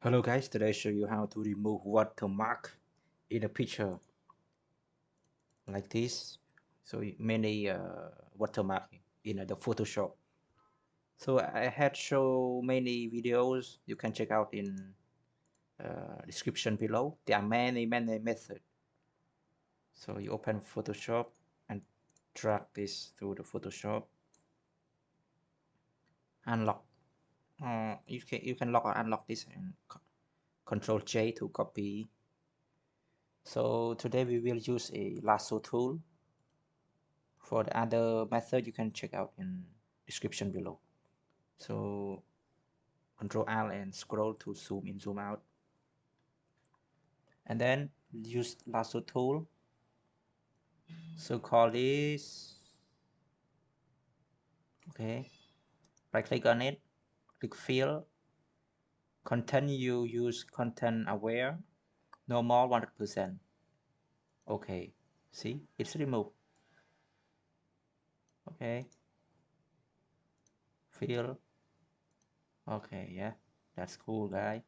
Hello guys, today I show you how to remove watermark in a picture like this. So many watermark in the Photoshop. So I had show many videos. You can check out in description below. There are many methods. So you open Photoshop and drag this through the Photoshop. Unlock. You can lock or unlock this and Control J to copy. So today we will use a lasso tool. For the other method, you can check out in description below. So Control Alt and scroll to zoom in, zoom out, and then use lasso tool. So call this. Okay, right click on it, click fill. Content, you use content aware, normal 100%. Okay, see, it's removed. Okay, fill. Okay, yeah, that's cool, guy.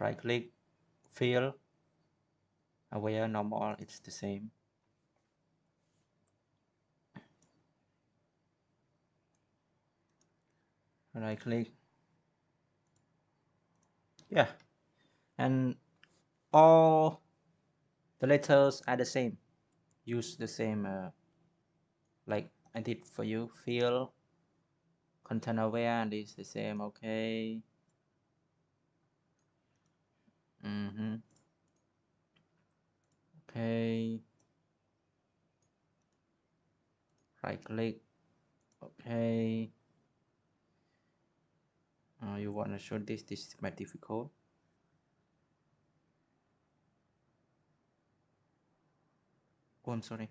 Right click, fill, aware, normal, it's the same. Right click, yeah, and all the letters are the same. Use the same like I did for you. Fill, content aware, and it's the same. Okay. Okay, right click. Okay, you want to show this is my difficult. Oh, I'm sorry,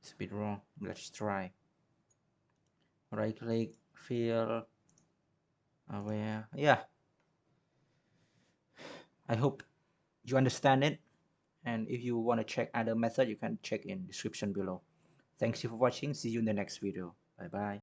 it's a bit wrong. Let's try. Right click, fill, aware. Yeah, I hope you understand it, and if you want to check other method, you can check in description below. Thanks you for watching. See you in the next video. Bye bye.